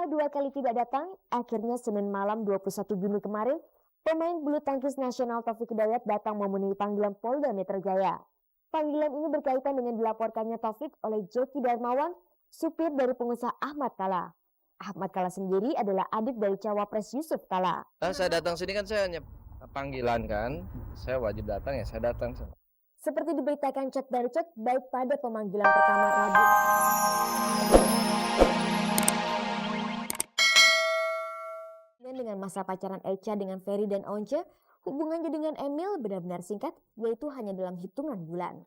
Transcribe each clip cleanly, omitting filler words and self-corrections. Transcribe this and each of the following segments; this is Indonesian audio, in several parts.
Setelah 2 kali tidak datang, akhirnya Senin malam 21 Juni kemarin, pemain bulu tangkis nasional Taufik Hidayat datang memenuhi panggilan Polda Metro Jaya. Panggilan ini berkaitan dengan dilaporkannya Taufik oleh Joki Darmawan, supir dari pengusaha Ahmad Kala. Ahmad Kala sendiri adalah adik dari Cawapres Yusuf Kala. Saya datang sini kan saya hanya panggilan kan, saya wajib datang ya saya datang. Seperti diberitakan Cek dari Cek, baik pada pemanggilan pertama Rabu. Dengan masa pacaran Echa dengan Ferry dan Once, hubungannya dengan Emil benar-benar singkat, yaitu hanya dalam hitungan bulan.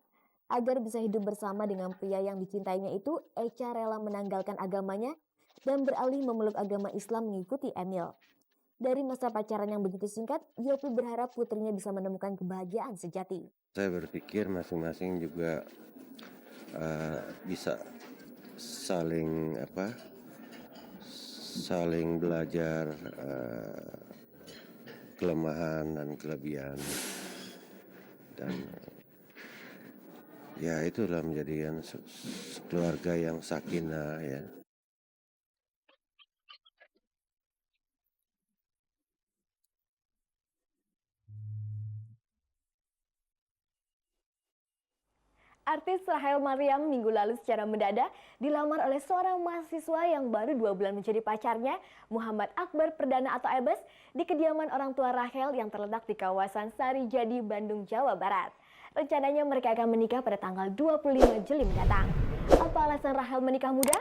Agar bisa hidup bersama dengan pria yang dicintainya itu, Echa rela menanggalkan agamanya dan beralih memeluk agama Islam mengikuti Emil. Dari masa pacaran yang begitu singkat, Yopi berharap putrinya bisa menemukan kebahagiaan sejati. Saya berpikir masing-masing juga bisa saling belajar kelemahan dan kelebihan, dan ya itulah menjadikan keluarga yang sakinah ya. Artis Rachel Maryam minggu lalu secara mendadak dilamar oleh seorang mahasiswa yang baru 2 bulan menjadi pacarnya, Muhammad Akbar Perdana atau Ebes, di kediaman orang tua Rachel yang terletak di kawasan Sarijadi, Bandung, Jawa Barat. Rencananya mereka akan menikah pada tanggal 25 Juli mendatang. Apa alasan Rachel menikah muda?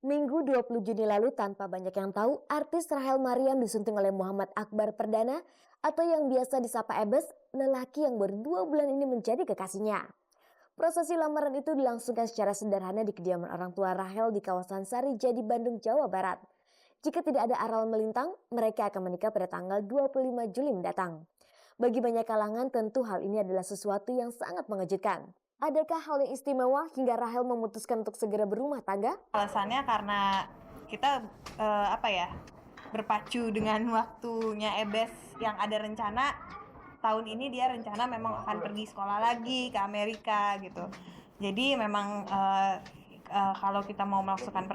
Minggu 20 Juni lalu tanpa banyak yang tahu, artis Rachel Maryam disunting oleh Muhammad Akbar Perdana atau yang biasa disapa Ebes, lelaki yang baru 2 bulan ini menjadi kekasihnya. Prosesi lamaran itu dilangsungkan secara sederhana di kediaman orang tua Rachel di kawasan Sarijadi, Bandung, Jawa Barat. Jika tidak ada aral melintang, mereka akan menikah pada tanggal 25 Juli mendatang. Bagi banyak kalangan tentu hal ini adalah sesuatu yang sangat mengejutkan. Adakah hal yang istimewa hingga Rachel memutuskan untuk segera berumah tangga? Alasannya karena kita berpacu dengan waktunya Ebes yang ada rencana tahun ini, dia rencana memang akan pergi sekolah lagi ke Amerika gitu. Jadi memang kalau kita mau melakukan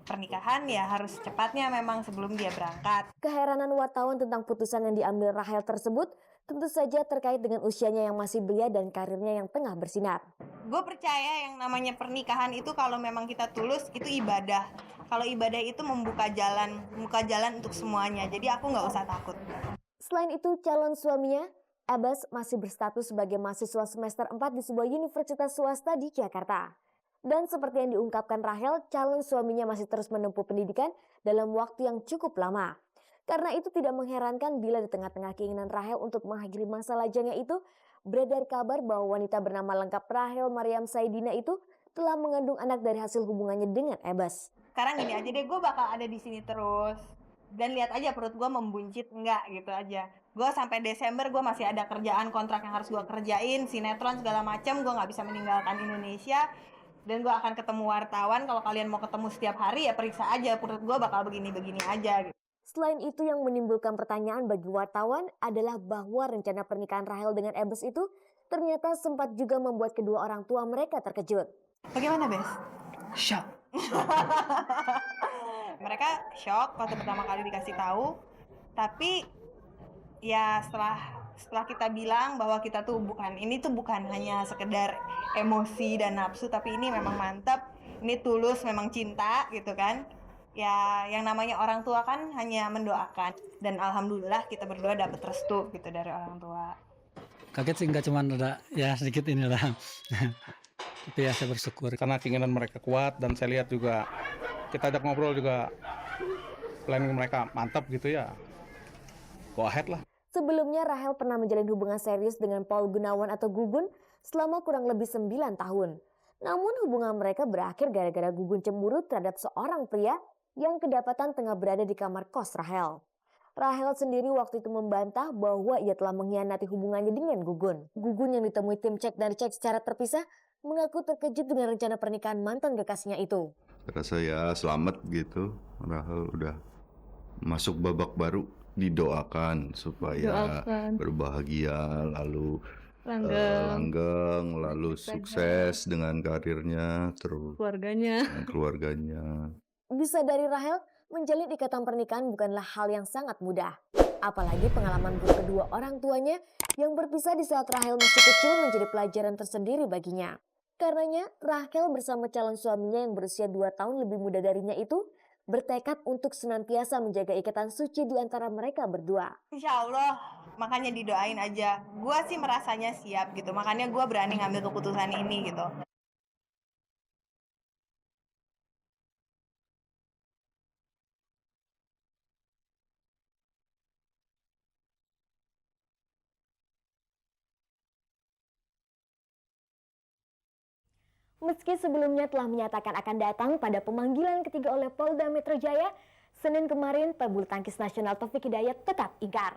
pernikahan ya harus cepatnya memang sebelum dia berangkat. Keheranan wartawan tentang putusan yang diambil Rachel tersebut tentu saja terkait dengan usianya yang masih belia dan karirnya yang tengah bersinar. Gue percaya yang namanya pernikahan itu kalau memang kita tulus itu ibadah. Kalau ibadah itu membuka jalan untuk semuanya. Jadi aku nggak usah takut. Selain itu, calon suaminya, Abbas, masih berstatus sebagai mahasiswa semester 4 di sebuah universitas swasta di Jakarta. Dan seperti yang diungkapkan Rachel, calon suaminya masih terus menempuh pendidikan dalam waktu yang cukup lama. Karena itu tidak mengherankan bila di tengah-tengah keinginan Rachel untuk mengakhiri masa lajangnya itu, beredar kabar bahwa wanita bernama lengkap Rachel Maryam Saidina itu telah mengandung anak dari hasil hubungannya dengan Abbas. Sekarang gini aja deh, gue bakal ada di sini terus. Dan lihat aja perut gue membuncit enggak gitu aja. Gue sampai Desember gue masih ada kerjaan kontrak yang harus gue kerjain, sinetron segala macam, gue nggak bisa meninggalkan Indonesia. Dan gue akan ketemu wartawan, kalau kalian mau ketemu setiap hari ya periksa aja, perut gue bakal begini-begini aja gitu. Selain itu yang menimbulkan pertanyaan bagi wartawan adalah bahwa rencana pernikahan Rachel dengan Abbas itu ternyata sempat juga membuat kedua orang tua mereka terkejut. Bagaimana, Bes? Shock. Mereka shock waktu pertama kali dikasih tahu, tapi ya setelah kita bilang bahwa kita tuh bukan hanya sekedar emosi dan nafsu, tapi ini memang mantap, ini tulus, memang cinta gitu kan. Ya yang namanya orang tua kan hanya mendoakan, dan alhamdulillah kita berdua dapat restu gitu dari orang tua. Kaget sih, nggak cuma ada ya sedikit inilah. Tapi ya saya bersyukur karena keinginan mereka kuat, dan saya lihat juga kita ajak ngobrol juga planning mereka mantap gitu ya. Go ahead lah. Sebelumnya Rachel pernah menjalin hubungan serius dengan Paul Gunawan atau Gugun selama kurang lebih 9 tahun. Namun hubungan mereka berakhir gara-gara Gugun cemburu terhadap seorang pria yang kedapatan tengah berada di kamar kos Rachel. Rachel sendiri waktu itu membantah bahwa ia telah mengkhianati hubungannya dengan Gugun. Gugun yang ditemui tim Cek dari Cek secara terpisah mengaku terkejut dengan rencana pernikahan mantan kekasihnya itu. Rasa ya selamat gitu, Rahel udah masuk babak baru, didoakan supaya berbahagia, lalu langgeng, lalu sukses dengan karirnya, terus dengan keluarganya. Bisa dari Rahel, menjalin ikatan pernikahan bukanlah hal yang sangat mudah. Apalagi pengalaman buruk kedua orang tuanya yang berpisah di saat Rahel masih kecil menjadi pelajaran tersendiri baginya. Karenanya, Rahel bersama calon suaminya yang berusia 2 tahun lebih muda darinya itu bertekad untuk senantiasa menjaga ikatan suci di antara mereka berdua. Insya Allah, makanya didoain aja. Gua sih merasanya siap gitu, makanya gua berani ngambil keputusan ini gitu. Meski sebelumnya telah menyatakan akan datang pada pemanggilan ketiga oleh Polda Metro Jaya, Senin kemarin pebulu tangkis nasional Taufik Hidayat tetap ingkar.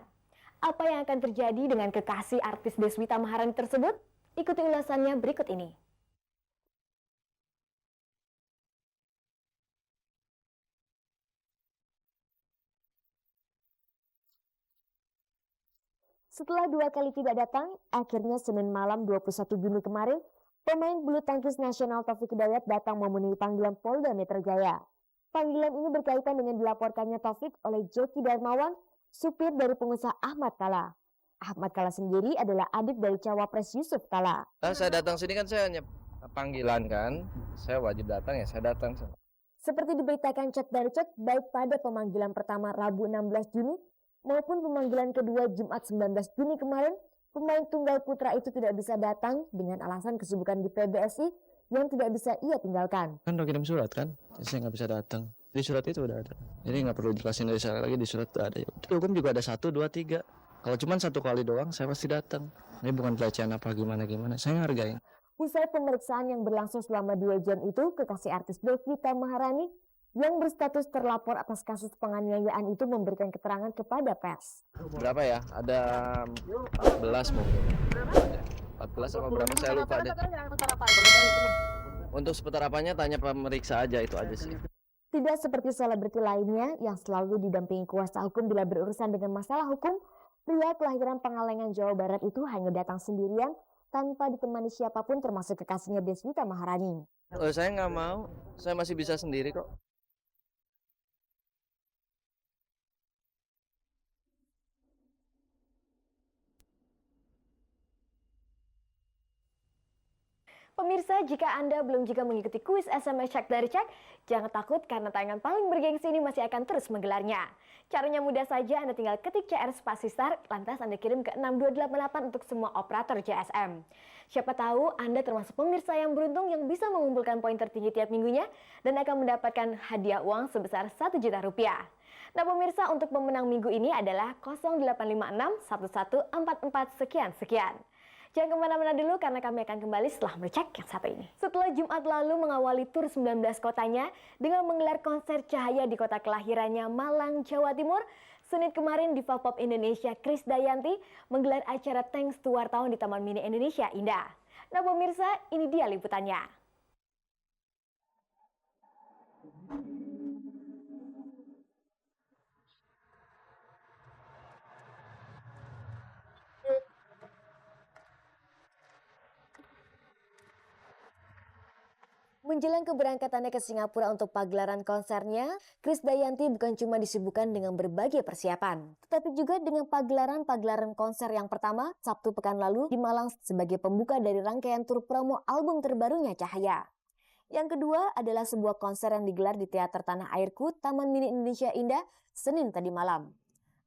Apa yang akan terjadi dengan kekasih artis Deswita Maharani tersebut? Ikuti ulasannya berikut ini. Setelah 2 kali tidak datang, akhirnya Senin malam 21 Juni kemarin, pemain bulu tangkis nasional Taufik Hidayat datang memenuhi panggilan Polda Metro Jaya. Panggilan ini berkaitan dengan dilaporkannya Taufik oleh Joki Darmawan, supir dari pengusaha Ahmad Kala. Ahmad Kala sendiri adalah adik dari Cawapres Yusuf Kala. Saya datang sini kan saya hanya panggilan kan, saya wajib datang ya saya datang. Seperti diberitakan cek dari cek, baik pada pemanggilan pertama Rabu 16 Juni maupun pemanggilan kedua Jumat 19 Juni kemarin, pemain tunggal putra itu tidak bisa datang dengan alasan kesibukan di PBSI yang tidak bisa ia tinggalkan. Kan udah kirim surat kan, saya nggak bisa datang. Di surat itu udah ada. Jadi nggak perlu jelasin dari saya lagi, di surat udah ada. Hukum juga ada 1, 2, 3. Kalau cuma 1 kali doang, saya pasti datang. Ini bukan pelecehan apa gimana, saya ngargain. Usai pemeriksaan yang berlangsung selama 2 jam itu, kekasih artis Deswita Maharani yang berstatus terlapor atas kasus penganiayaan itu memberikan keterangan kepada pers. Berapa ya? Ada 14 mungkin. 14 apa berapa saya lupa deh. Untuk seputar apanya tanya pemeriksa aja, itu aja sih. Tidak seperti selebriti lainnya yang selalu didampingi kuasa hukum bila berurusan dengan masalah hukum, pria kelahiran Pangalengan, Jawa Barat itu hanya datang sendirian tanpa ditemani siapapun termasuk kekasihnya Deswita Maharani. Saya nggak mau, saya masih bisa sendiri kok. Pemirsa, jika Anda belum juga mengikuti kuis SMS Cek dari Cek, jangan takut karena tayangan paling bergengsi ini masih akan terus menggelarnya. Caranya mudah saja, Anda tinggal ketik CR spasi start, lantas Anda kirim ke 6288 untuk semua operator GSM. Siapa tahu Anda termasuk pemirsa yang beruntung yang bisa mengumpulkan poin tertinggi tiap minggunya dan akan mendapatkan hadiah uang sebesar 1 juta rupiah. Nah pemirsa, untuk pemenang minggu ini adalah 0856 1144 sekian. Jangan kemana-mana dulu karena kami akan kembali setelah merecek yang satu ini. Setelah Jumat lalu mengawali tur 19 kotanya dengan menggelar konser Cahaya di kota kelahirannya Malang, Jawa Timur, Senin kemarin diva pop Indonesia Krisdayanti menggelar acara Thanks to Wartawan di Taman Mini Indonesia Indah. Nah pemirsa, ini dia liputannya. Menjelang keberangkatannya ke Singapura untuk pagelaran konsernya, Krisdayanti bukan cuma disibukkan dengan berbagai persiapan, tetapi juga dengan pagelaran konser yang pertama Sabtu pekan lalu di Malang sebagai pembuka dari rangkaian tur promo album terbarunya Cahaya. Yang kedua adalah sebuah konser yang digelar di Teater Tanah Airku, Taman Mini Indonesia Indah, Senin tadi malam.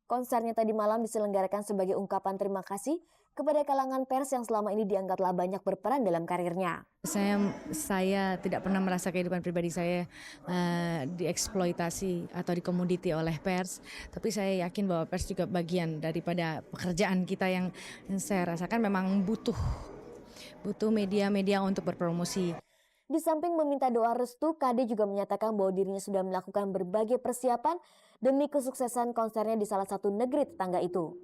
Konsernya tadi malam diselenggarakan sebagai ungkapan terima kasih kepada kalangan pers yang selama ini dianggaplah banyak berperan dalam karirnya. Saya tidak pernah merasa kehidupan pribadi saya dieksploitasi atau dikomoditi oleh pers, tapi saya yakin bahwa pers juga bagian daripada pekerjaan kita yang saya rasakan memang butuh media-media untuk berpromosi. Di samping meminta doa restu, KD juga menyatakan bahwa dirinya sudah melakukan berbagai persiapan demi kesuksesan konsernya di salah satu negeri tetangga itu.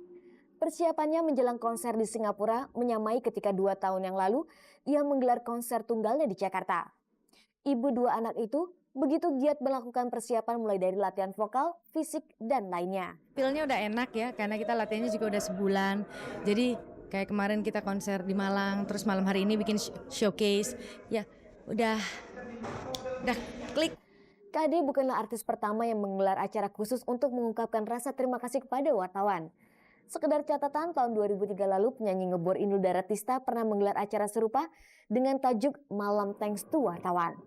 Persiapannya menjelang konser di Singapura menyamai ketika 2 tahun yang lalu ia menggelar konser tunggalnya di Jakarta. Ibu 2 anak itu begitu giat melakukan persiapan mulai dari latihan vokal, fisik, dan lainnya. Feelnya udah enak ya, karena kita latihannya juga udah sebulan. Jadi kayak kemarin kita konser di Malang, terus malam hari ini bikin showcase. Ya udah klik. KD bukanlah artis pertama yang menggelar acara khusus untuk mengungkapkan rasa terima kasih kepada wartawan. Sekedar catatan, tahun 2003 lalu penyanyi ngebor Inul Daratista pernah menggelar acara serupa dengan tajuk Malam Thanks to Wartawan.